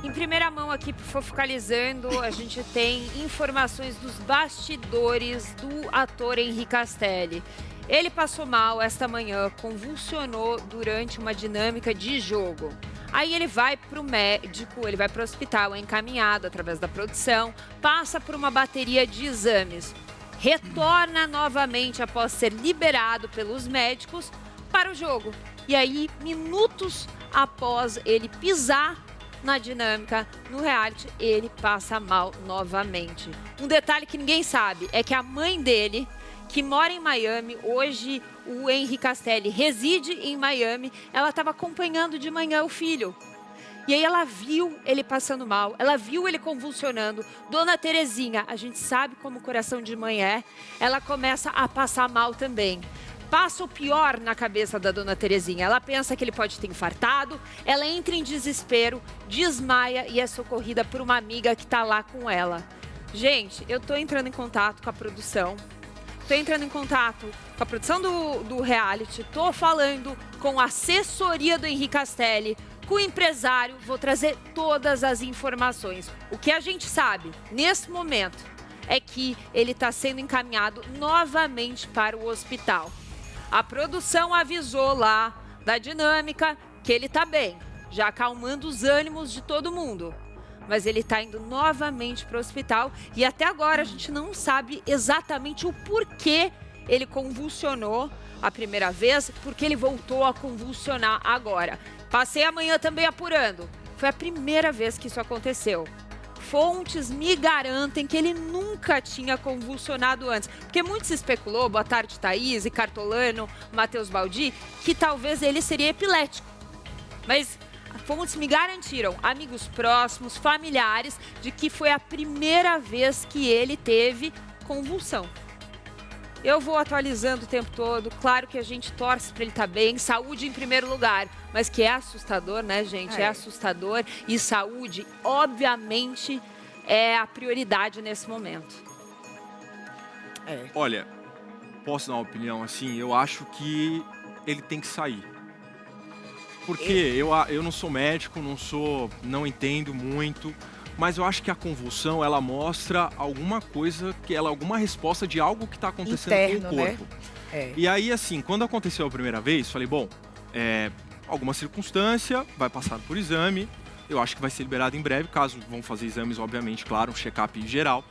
Em primeira mão aqui, focalizando, a gente tem informações dos bastidores do ator Henri Castelli. Ele passou mal esta manhã, convulsionou durante uma dinâmica de jogo. Aí ele vai para o médico, ele vai para o hospital, é encaminhado através da produção, passa por uma bateria de exames, retorna novamente após ser liberado pelos médicos para o jogo. E aí, minutos após ele pisar na dinâmica, no reality, ele passa mal novamente. Um detalhe que ninguém sabe é que a mãe dele, que mora em Miami, hoje o Henri Castelli reside em Miami, ela estava acompanhando de manhã o filho. E aí ela viu ele passando mal, ela viu ele convulsionando. Dona Terezinha, a gente sabe como o coração de mãe é, ela começa a passar mal também. Passa o pior na cabeça da Dona Terezinha. Ela pensa que ele pode ter infartado, ela entra em desespero, desmaia e é socorrida por uma amiga que está lá com ela. Gente, eu tô entrando em contato com a produção. Tô entrando em contato com a produção do reality, tô falando com a assessoria do Henri Castelli, com o empresário, vou trazer todas as informações. O que a gente sabe, nesse momento, é que ele está sendo encaminhado novamente para o hospital. A produção avisou lá da dinâmica que ele está bem, já acalmando os ânimos de todo mundo. Mas ele está indo novamente para o hospital e até agora a gente não sabe exatamente o porquê ele convulsionou a primeira vez, porque ele voltou a convulsionar agora. Passei a manhã também apurando. Foi a primeira vez que isso aconteceu. Fontes me garantem que ele nunca tinha convulsionado antes. Porque muito se especulou, boa tarde Thaís, e Cartolano, Matheus Baldi, que talvez ele seria epilético. Mas fontes me garantiram, amigos próximos, familiares, de que foi a primeira vez que ele teve convulsão. Eu vou atualizando o tempo todo, claro que a gente torce para ele estar bem, saúde em primeiro lugar, mas que é assustador, né, gente? É assustador e saúde, obviamente, é a prioridade nesse momento. Olha, posso dar uma opinião assim? Eu acho que ele tem que sair. Porque eu não sou médico, não entendo muito, mas eu acho que a convulsão, ela mostra alguma coisa, alguma resposta de algo que está acontecendo interno, com o corpo. Né? E aí, assim, quando aconteceu a primeira vez, falei, bom, alguma circunstância, vai passar por exame, eu acho que vai ser liberado em breve, caso vão fazer exames, obviamente, claro, um check-up geral.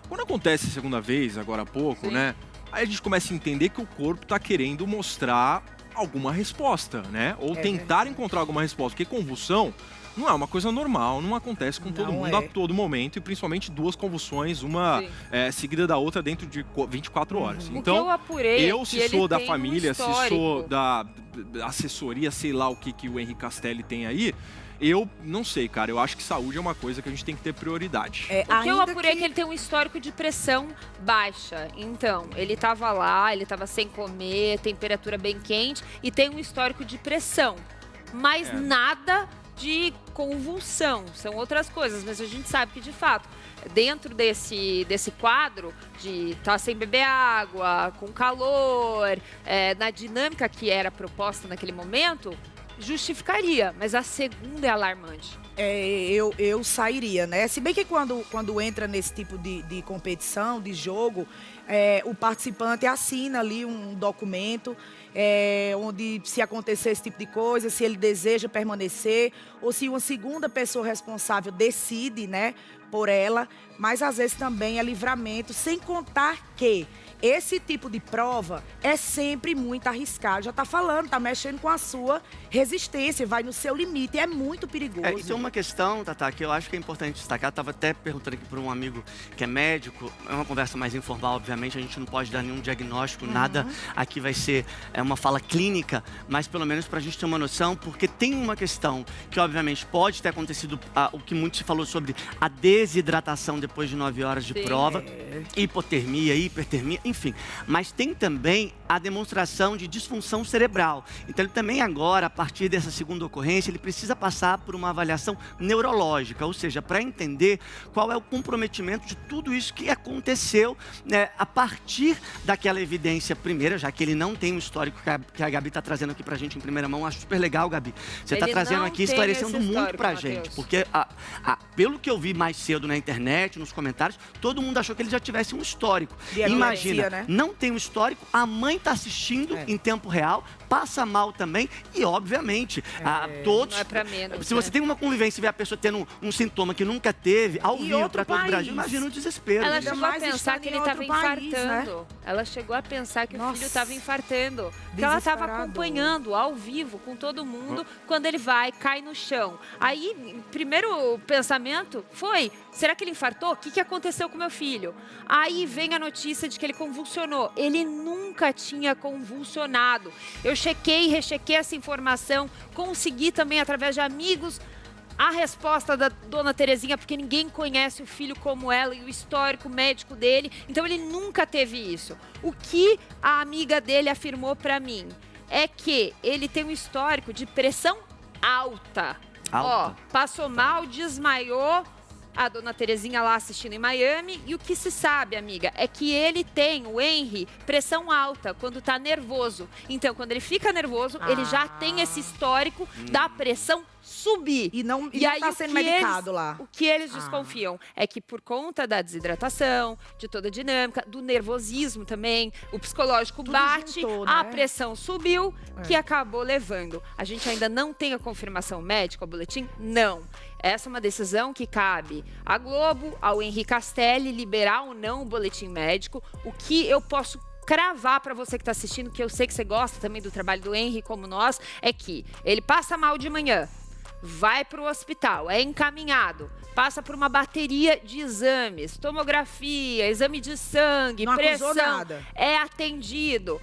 Quando acontece a segunda vez, agora há pouco, né, aí a gente começa a entender que o corpo está querendo mostrar alguma resposta, né? Ou tentar encontrar alguma resposta, porque convulsão não é uma coisa normal, não acontece com todo mundo a todo momento, e principalmente duas convulsões, uma seguida da outra dentro de 24 horas. Então, eu apurei se sou da família, se sou da assessoria, sei lá o que o Henri Castelli tem aí, eu não sei, cara. Eu acho que saúde é uma coisa que a gente tem que ter prioridade. O que eu apurei é que ele tem um histórico de pressão baixa. Então, ele estava lá, ele estava sem comer, temperatura bem quente e tem um histórico de pressão. Mas nada de convulsão, são outras coisas. Mas a gente sabe que, de fato, dentro desse quadro de estar sem beber água, com calor, na dinâmica que era proposta naquele momento, justificaria, mas a segunda é alarmante. Eu sairia, né? Se bem que quando entra nesse tipo de competição, de jogo, o participante assina ali um documento onde, se acontecer esse tipo de coisa, se ele deseja permanecer ou se uma segunda pessoa responsável decide, né, por ela, mas às vezes também é livramento, sem contar que esse tipo de prova é sempre muito arriscado. Já está falando, está mexendo com a sua resistência, vai no seu limite, é muito perigoso. Isso é uma questão, Tatá, que eu acho que é importante destacar. Estava até perguntando aqui para um amigo que é médico, é uma conversa mais informal, obviamente, a gente não pode dar nenhum diagnóstico, nada aqui vai ser uma fala clínica, mas pelo menos para a gente ter uma noção, porque tem uma questão que, obviamente, pode ter acontecido, o que muito se falou sobre a desidratação depois de 9 horas de prova, hipotermia, hipertermia, enfim. Mas tem também a demonstração de disfunção cerebral. Então, ele também agora, a partir dessa segunda ocorrência, ele precisa passar por uma avaliação neurológica, ou seja, para entender qual é o comprometimento de tudo isso que aconteceu, né, a partir daquela evidência primeira, já que ele não tem um histórico que a Gabi está trazendo aqui para a gente em primeira mão. Acho super legal, Gabi. Você está trazendo aqui, esclarecendo muito para a gente, porque pelo que eu vi mais cedo na internet, nos comentários, todo mundo achou que ele já tivesse um histórico. Imagina, né? Não tem um histórico, a mãe está assistindo em tempo real, passa mal também e, obviamente, todos... Não é pra menos, se você tem uma convivência e vê a pessoa tendo um sintoma que nunca teve, ao vivo para todo o Brasil, imagina o desespero. Ela chegou a pensar que ele estava infartando. Né? Ela chegou a pensar que o filho estava infartando. Porque ela estava acompanhando ao vivo com todo mundo quando ele cai no chão. Aí, primeiro pensamento foi, será que ele infartou? O que aconteceu com meu filho? Aí vem a notícia de que ele convulsionou. Ele nunca tinha convulsionado. Eu chequei e rechequei essa informação, consegui também, através de amigos, a resposta da dona Terezinha, porque ninguém conhece o filho como ela e o histórico médico dele. Então, ele nunca teve isso. O que a amiga dele afirmou para mim é que ele tem um histórico de pressão alta. Ó, passou mal, desmaiou. A dona Terezinha lá assistindo em Miami. E o que se sabe, amiga, é que ele tem, o Henry, pressão alta quando tá nervoso. Então, quando ele fica nervoso, ele já tem esse histórico da pressão subir. E aí, tá sendo medicado lá. O que eles desconfiam é que por conta da desidratação, de toda a dinâmica, do nervosismo também, o psicológico bate, juntou, né? A pressão subiu, que acabou levando. A gente ainda não tem a confirmação médica, o boletim? Não. Essa é uma decisão que cabe à Globo, ao Henry Castelli, liberar ou não o boletim médico. O que eu posso cravar para você que está assistindo, que eu sei que você gosta também do trabalho do Henry, como nós, é que ele passa mal de manhã, vai para o hospital, é encaminhado, passa por uma bateria de exames, tomografia, exame de sangue, não pressão, nada. É atendido,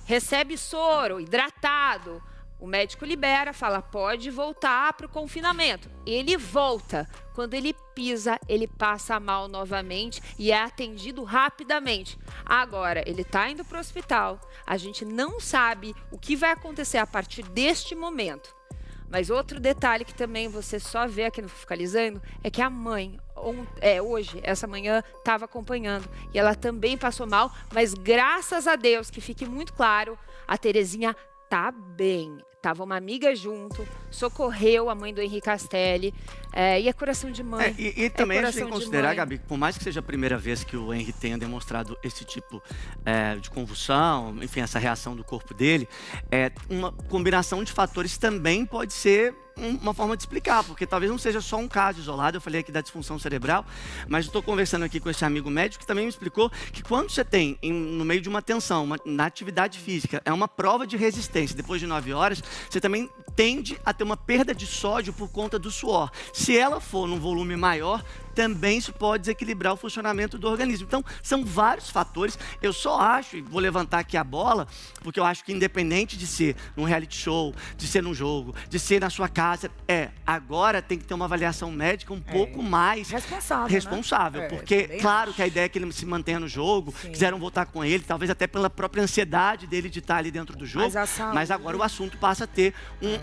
recebe soro, hidratado. O médico libera, fala, pode voltar para o confinamento. Ele volta. Quando ele pisa, ele passa mal novamente e é atendido rapidamente. Agora, ele está indo para o hospital. A gente não sabe o que vai acontecer a partir deste momento. Mas outro detalhe que também você só vê aqui no Focalizando é que a mãe, hoje, essa manhã, estava acompanhando. E ela também passou mal, mas graças a Deus, que fique muito claro, a Terezinha tá bem. Tava uma amiga junto, socorreu a mãe do Henry Castelli, e é coração de mãe. E também a gente tem que considerar, Gabi, por mais que seja a primeira vez que o Henry tenha demonstrado esse tipo de convulsão, enfim, essa reação do corpo dele, uma combinação de fatores também pode ser uma forma de explicar, porque talvez não seja só um caso isolado. Eu falei aqui da disfunção cerebral, mas eu estou conversando aqui com esse amigo médico que também me explicou que quando você tem, no meio de uma tensão, na atividade física, é uma prova de resistência, depois de 9 horas, você também tende a ter uma perda de sódio por conta do suor. Se ela for num volume maior, também isso pode desequilibrar o funcionamento do organismo. Então, são vários fatores. Eu só acho, e vou levantar aqui a bola, porque eu acho que independente de ser num reality show, de ser num jogo, de ser na sua casa, agora tem que ter uma avaliação médica um pouco mais responsável. Né? Porque, claro que a ideia é que ele se mantenha no jogo, quiseram voltar com ele, talvez até pela própria ansiedade dele de estar ali dentro do jogo, mas agora o assunto passa a ter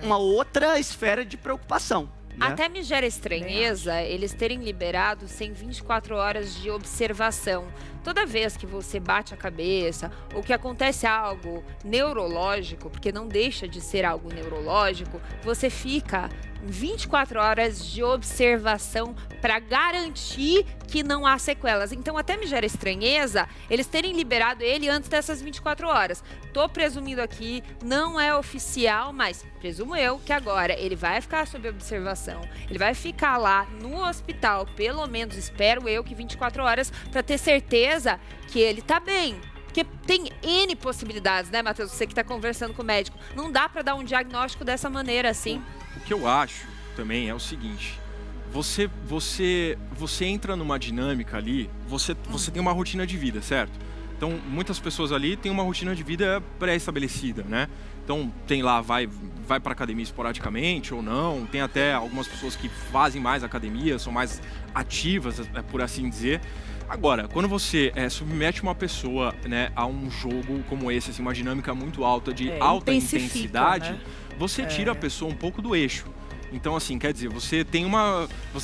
uma outra esfera de preocupação. Né? Até me gera estranheza eles terem liberado sem 24 horas de observação. Toda vez que você bate a cabeça ou que acontece algo neurológico, porque não deixa de ser algo neurológico, você fica 24 horas de observação para garantir que não há sequelas. Então, até me gera estranheza eles terem liberado ele antes dessas 24 horas. Tô presumindo aqui, não é oficial, mas presumo eu que agora ele vai ficar sob observação. Ele vai ficar lá no hospital, pelo menos espero eu que 24 horas, para ter certeza que ele tá bem. Porque tem N possibilidades, né, Matheus? Você que está conversando com o médico. Não dá para dar um diagnóstico dessa maneira, assim. O que eu acho também é o seguinte. Você entra numa dinâmica ali, você tem uma rotina de vida, certo? Então, muitas pessoas ali têm uma rotina de vida pré-estabelecida, né? Então, tem lá, vai para academia esporadicamente ou não. Tem até algumas pessoas que fazem mais academia, são mais ativas, por assim dizer. Agora, quando você submete uma pessoa, né, a um jogo como esse, assim, uma dinâmica muito alta, de alta intensidade, né? você tira a pessoa um pouco do eixo. Então, assim, quer dizer, você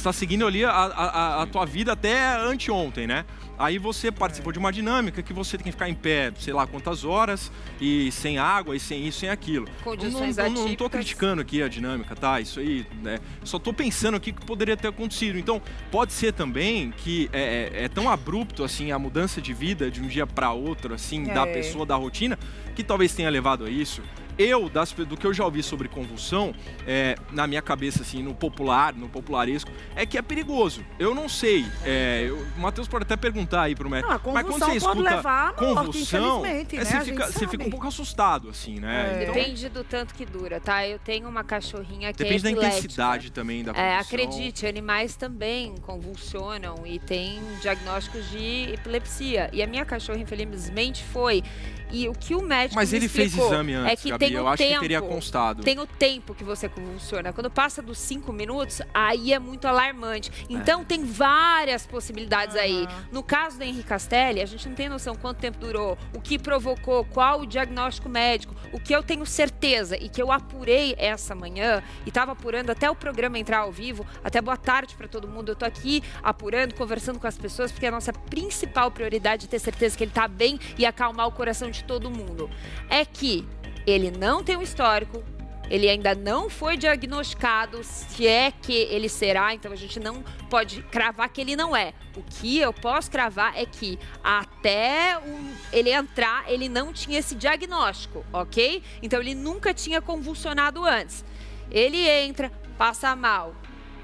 tá seguindo ali a tua vida até anteontem, né? Aí você participou de uma dinâmica que você tem que ficar em pé, sei lá quantas horas, e sem água, e sem isso, sem aquilo. Condições não tô atípicas. criticando aqui a dinâmica, tá? Isso aí, né? Só tô pensando aqui que poderia ter acontecido. Então, pode ser também que é tão abrupto, assim, a mudança de vida de um dia para outro, assim, da pessoa, da rotina, que talvez tenha levado a isso. Do que eu já ouvi sobre convulsão, na minha cabeça, assim, no popularesco, é que é perigoso. Eu não sei. O Matheus pode até perguntar aí pro médico. Mas quando você escuta levar à morte, convulsão, infelizmente, né? você fica um pouco assustado, assim, né? Então, Depende do tanto que dura, tá? Eu tenho uma cachorrinha que depende da epilética. intensidade também da convulsão. Acredite, animais também convulsionam e tem diagnósticos de epilepsia. E a minha cachorra, infelizmente, foi. E o que o médico Mas me ele fez explicou exame antes, é que Gabi, tem eu o acho tempo, que teria constado. Tem o tempo que você convulsiona. Quando passa dos 5 minutos, aí é muito alarmante. Então tem várias possibilidades aí. No caso do Henri Castelli, a gente não tem noção quanto tempo durou, o que provocou, qual o diagnóstico médico. O que eu tenho certeza e que eu apurei essa manhã, e estava apurando até o programa entrar ao vivo, até boa tarde para todo mundo. Eu tô aqui apurando, conversando com as pessoas, porque a nossa principal prioridade é ter certeza que ele tá bem e acalmar o coração de todo mundo. É que ele não tem um histórico, ele ainda não foi diagnosticado, se é que ele será, então a gente não pode cravar que ele não é. O que eu posso cravar é que até ele entrar, ele não tinha esse diagnóstico, ok? Então ele nunca tinha convulsionado antes. Ele entra, passa mal,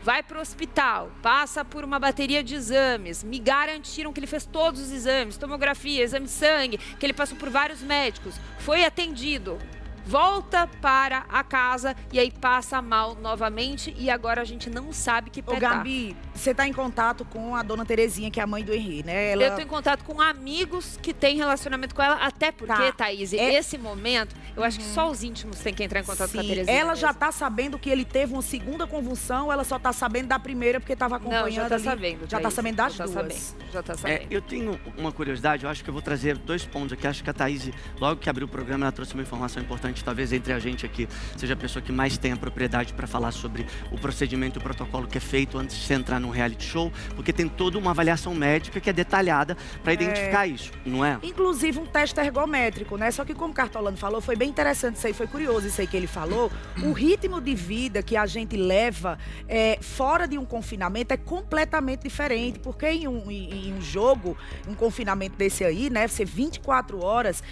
vai para o hospital, passa por uma bateria de exames, me garantiram que ele fez todos os exames, tomografia, exame de sangue, que ele passou por vários médicos, foi atendido, volta para a casa e aí passa mal novamente e agora a gente não sabe que pé tá. Gabi, você está em contato com a dona Terezinha, que é a mãe do Henri, né? Eu estou em contato com amigos que têm relacionamento com ela, até porque, Thaís, esse momento, eu acho que só os íntimos têm que entrar em contato com a Terezinha. Ela já está sabendo que ele teve uma segunda convulsão, ela só está sabendo da primeira porque estava acompanhando. Não, já está sabendo. Já está sabendo das duas. Já está sabendo. Eu tenho uma curiosidade, eu acho que eu vou trazer 2 pontos aqui. Acho que a Thaís, logo que abriu o programa, ela trouxe uma informação importante, talvez entre a gente aqui seja a pessoa que mais tem a propriedade para falar sobre o procedimento e o protocolo que é feito antes de você entrar num reality show, porque tem toda uma avaliação médica que é detalhada para identificar isso, não é? Inclusive um teste ergométrico, né? Só que como o Cartolano falou, foi bem interessante isso aí, foi curioso isso aí que ele falou. O ritmo de vida que a gente leva fora de um confinamento é completamente diferente, porque em um jogo, um confinamento desse aí, né? Você 24 horas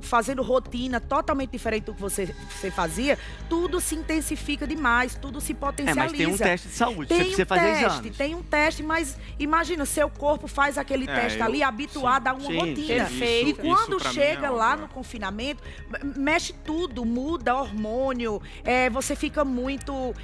fazendo rotina totalmente diferente do que você fazia, tudo se intensifica demais, tudo se potencializa. Mas tem um teste de saúde, você precisa fazer exames. Tem um teste, mas imagina, seu corpo faz aquele teste ali, habituado a uma rotina. Perfeito. E quando chega é lá no confinamento, mexe tudo, muda hormônio, você fica muito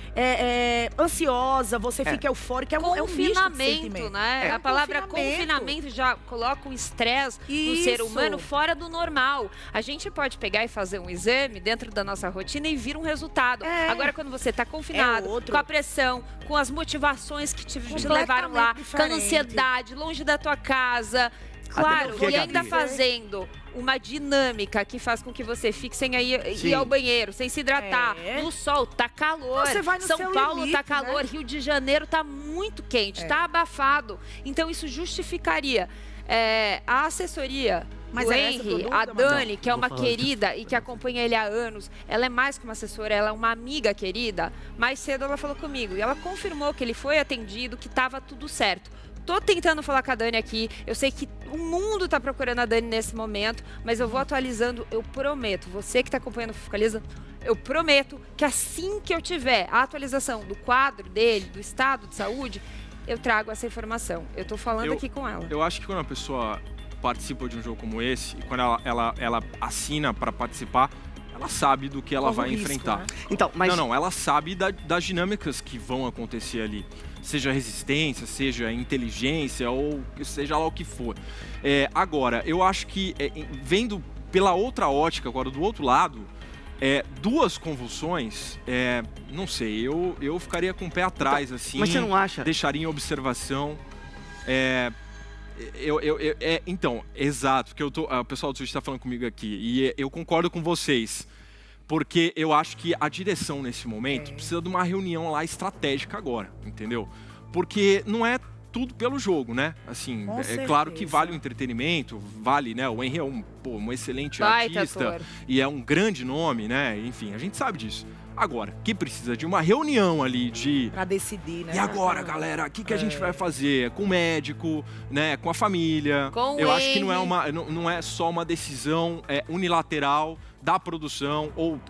ansiosa, você fica eufórica, é um misto de sentimento. Né? A palavra confinamento já coloca um estresse no ser humano fora do normal. A gente pode pegar e fazer um exame dentro da nossa rotina e vir um resultado. Agora, quando você está confinado, com a pressão, com as motivações que te levaram lá, com a ansiedade, longe da tua casa, claro, e ainda fazendo uma dinâmica que faz com que você fique sem ir ao banheiro, sem se hidratar. No sol, tá calor. Você vai no São seu Paulo limite, tá calor, né? Rio de Janeiro tá muito quente, tá abafado. Então isso justificaria a assessoria do Henri, a Dani, que é uma querida e que acompanha ele há anos. Ela é mais que uma assessora, ela é uma amiga querida. Mais cedo ela falou comigo e ela confirmou que ele foi atendido, que estava tudo certo. Tô tentando falar com a Dani aqui, eu sei que o mundo tá procurando a Dani nesse momento, mas eu vou atualizando, eu prometo, você que tá acompanhando o Focaliza, eu prometo que assim que eu tiver a atualização do quadro dele, do estado de saúde, eu trago essa informação. Eu tô falando aqui com ela. Eu acho que quando a pessoa participa de um jogo como esse, e quando ela assina para participar, ela sabe do que ela vai enfrentar. Né? Então, mas... Não, ela sabe das dinâmicas que vão acontecer ali. Seja resistência, seja inteligência, ou seja lá o que for. Agora, eu acho que, vendo pela outra ótica, agora do outro lado, 2 convulsões, não sei, eu ficaria com o pé atrás, assim. Mas você não acha? Deixaria em observação. Então, exato, porque o pessoal do Switch está falando comigo aqui, e eu concordo com vocês, porque eu acho que a direção nesse momento precisa de uma reunião lá estratégica agora, entendeu? Porque não é tudo pelo jogo, né? Assim, claro que vale o entretenimento, vale, né? O Henry é um excelente artista e é um grande nome, né? Enfim, a gente sabe disso. Agora, que precisa de uma reunião ali pra decidir, né? E agora, galera, o que a gente vai fazer? Com o médico, né? Com a família. Eu acho que não é só uma decisão unilateral da produção ou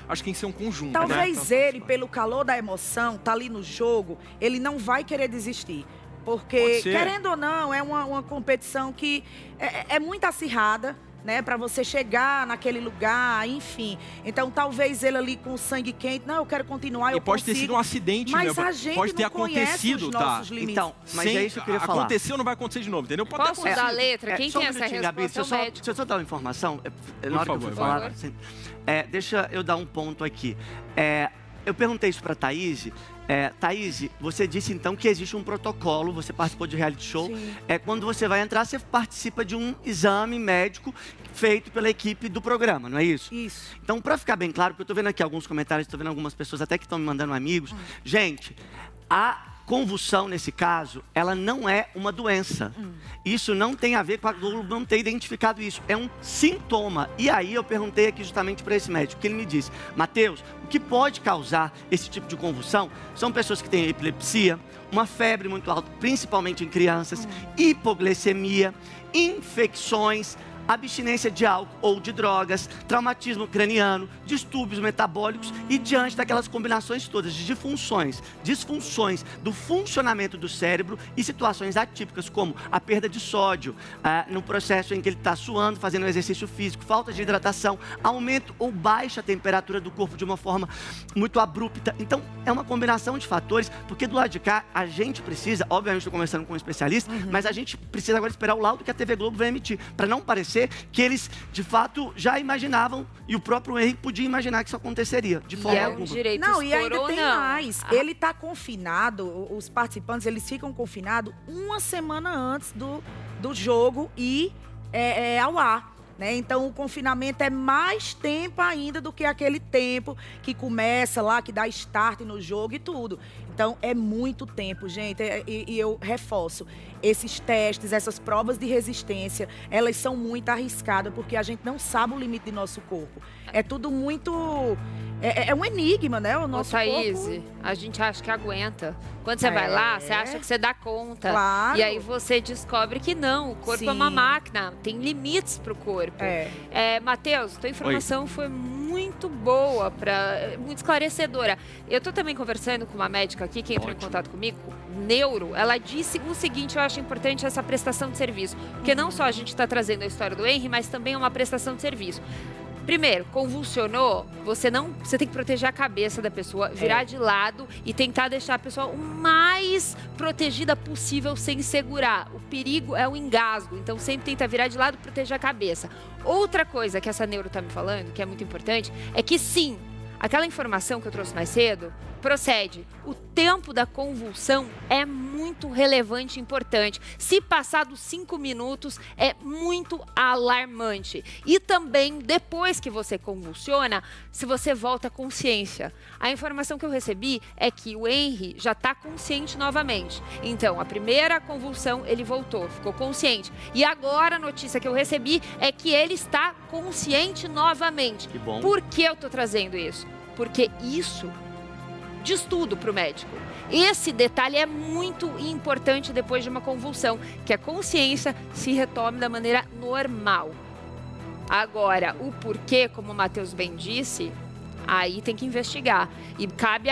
acho que tem que ser um conjunto. Talvez ele, pelo calor da emoção, tá ali no jogo, ele não vai querer desistir. Porque, querendo ou não, é uma competição que é muito acirrada, né, para você chegar naquele lugar, enfim. Então, talvez ele ali com o sangue quente, não, eu quero continuar, pode ter sido um acidente, mas a gente pode ter acontecido, tá? Então, mas é isso que eu queria falar. Aconteceu, não vai acontecer de novo, entendeu? Posso dar a letra? Quem tem essa resposta? Gabi, deixa eu só dar uma informação. Na hora que eu fui falar, deixa eu dar um ponto aqui. Eu perguntei isso para a Thaís. Thaís, você disse então que existe um protocolo, você participou de reality show. Quando você vai entrar, você participa de um exame médico feito pela equipe do programa, não é isso? Isso. Então, para ficar bem claro, porque eu estou vendo aqui alguns comentários, estou vendo algumas pessoas até que estão me mandando amigos. Gente, a convulsão, nesse caso, ela não é uma doença. Isso não tem a ver com a Globo não ter identificado isso. É um sintoma. E aí eu perguntei aqui justamente para esse médico, que ele me disse: Matheus, o que pode causar esse tipo de convulsão são pessoas que têm epilepsia, uma febre muito alta, principalmente em crianças, hipoglicemia, infecções, abstinência de álcool ou de drogas, traumatismo craniano, distúrbios metabólicos e diante daquelas combinações todas de disfunções do funcionamento do cérebro e situações atípicas como a perda de sódio, no processo em que ele está suando, fazendo exercício físico, falta de hidratação, aumento ou baixa temperatura do corpo de uma forma muito abrupta. Então, é uma combinação de fatores, porque do lado de cá, a gente precisa, obviamente estou conversando com um especialista, mas a gente precisa agora esperar o laudo que a TV Globo vai emitir, para não parecer que eles, de fato, já imaginavam, e o próprio Henrique podia imaginar que isso aconteceria, de forma alguma. Não, e ainda tem mais. Ele está confinado, os participantes, eles ficam confinados uma semana antes do jogo ir ao ar. Né? Então, o confinamento é mais tempo ainda do que aquele tempo que começa lá, que dá start no jogo e tudo. Então, é muito tempo, gente. E eu reforço, esses testes, essas provas de resistência, elas são muito arriscadas, porque a gente não sabe o limite do nosso corpo. É tudo muito... É um enigma, né? O nosso Thaís, corpo... a gente acha que aguenta. Quando você vai lá, você acha que você dá conta. Claro. E aí você descobre que não, o corpo é uma máquina, tem limites pro corpo. Matheus, tua informação foi muito boa, muito esclarecedora. Eu tô também conversando com uma médica aqui que entrou em contato comigo, neuro. Ela disse o seguinte, eu acho importante essa prestação de serviço. Porque não só a gente está trazendo a história do Henry, mas também é uma prestação de serviço. Primeiro, convulsionou, você tem que proteger a cabeça da pessoa, virar de lado e tentar deixar a pessoa o mais protegida possível sem segurar. O perigo é o engasgo, então sempre tenta virar de lado e proteger a cabeça. Outra coisa que essa neuro está me falando, que é muito importante, é que sim, aquela informação que eu trouxe mais cedo procede. O tempo da convulsão é muito relevante e importante. Se passar dos 5 minutos, é muito alarmante. E também, depois que você convulsiona, se você volta à consciência. A informação que eu recebi é que o Henry já está consciente novamente. Então, a primeira convulsão, ele voltou, ficou consciente. E agora, a notícia que eu recebi é que ele está consciente novamente. Que bom. Por que eu estou trazendo isso? Porque isso diz tudo para o médico. Esse detalhe é muito importante depois de uma convulsão, que a consciência se retome da maneira normal. Agora, o porquê, como o Matheus bem disse, aí tem que investigar. E cabe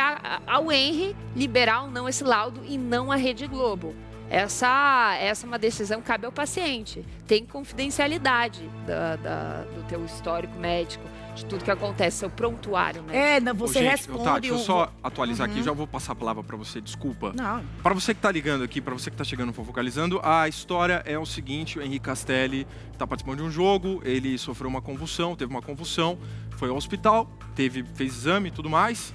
ao Henry liberar ou não esse laudo e não à Rede Globo. Essa é uma decisão que cabe ao paciente. Tem confidencialidade do teu histórico médico, de tudo que acontece, seu prontuário, né? Você responde... Tá, deixa eu só atualizar aqui, já vou passar a palavra para você, desculpa. Não. Para você que tá ligando aqui, para você que tá chegando no Fofocalizando, a história é o seguinte: o Henrique Castelli tá participando de um jogo, ele sofreu uma convulsão, teve uma convulsão, foi ao hospital, fez exame e tudo mais,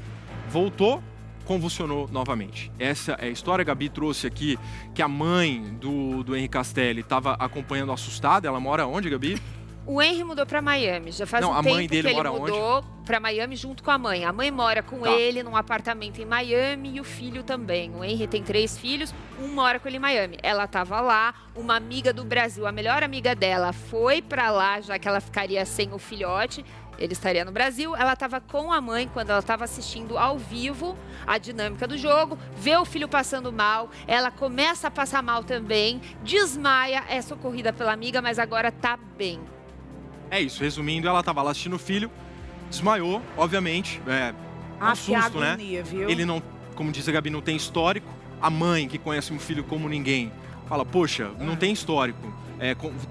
voltou, convulsionou novamente. Essa é a história. A Gabi trouxe aqui que a mãe do Henry Castelli estava acompanhando assustada. Ela mora onde, Gabi? O Henry mudou para Miami. Já faz um tempo que ele mudou para Miami junto com a mãe. A mãe mora com ele num apartamento em Miami e o filho também. O Henry tem 3 filhos, um mora com ele em Miami. Ela estava lá, uma amiga do Brasil, a melhor amiga dela, foi para lá, já que ela ficaria sem o filhote. Ele estaria no Brasil, ela estava com a mãe quando ela estava assistindo ao vivo a dinâmica do jogo, vê o filho passando mal, ela começa a passar mal também, desmaia, é socorrida pela amiga, mas agora tá bem. É isso, resumindo, ela estava lá assistindo o filho, desmaiou, obviamente, um susto, né? Viu? Ele não, como diz a Gabi, não tem histórico. A mãe, que conhece um filho como ninguém, fala, poxa, não tem histórico,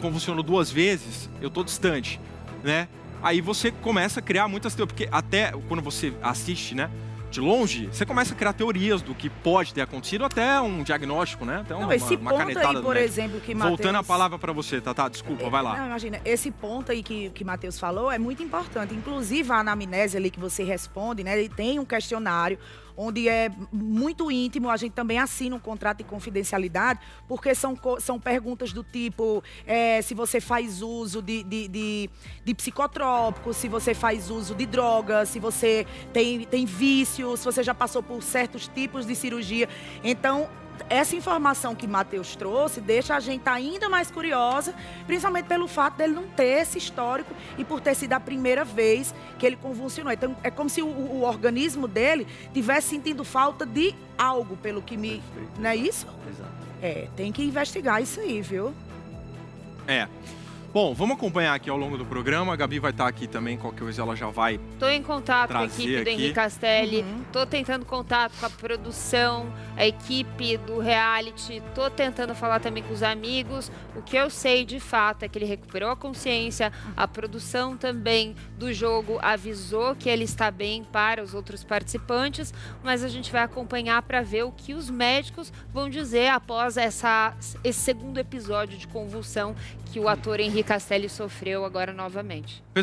convulsionou 2 vezes, eu tô distante, né? Aí você começa a criar muitas teorias, porque até quando você assiste, né, de longe, você começa a criar teorias do que pode ter acontecido, até um diagnóstico, né? Até uma canetada aí, por exemplo, que Matheus... Voltando a palavra para você, Tatá, desculpa, vai lá. Não, imagina, esse ponto aí que Matheus falou é muito importante. Inclusive, a anamnese ali que você responde, né, ele tem um questionário onde é muito íntimo, a gente também assina um contrato de confidencialidade, porque são perguntas do tipo, se você faz uso de psicotrópicos, se você faz uso de drogas, se você tem vício, se você já passou por certos tipos de cirurgia. Então, essa informação que Matheus trouxe deixa a gente ainda mais curiosa, principalmente pelo fato dele não ter esse histórico e por ter sido a primeira vez que ele convulsionou. Então, é como se o organismo dele tivesse sentindo falta de algo, pelo que me... Perfeito. Não é isso? Exato. Tem que investigar isso aí, viu? Bom, vamos acompanhar aqui ao longo do programa. A Gabi vai estar aqui também, qualquer coisa ela já vai Estou em contato com a equipe do Henry Castelli, estou tentando contato com a produção, a equipe do reality, estou tentando falar também com os amigos. O que eu sei de fato é que ele recuperou a consciência, a produção também do jogo avisou que ele está bem para os outros participantes, mas a gente vai acompanhar para ver o que os médicos vão dizer após esse segundo episódio de convulsão que o ator Henry Castelli sofreu agora novamente.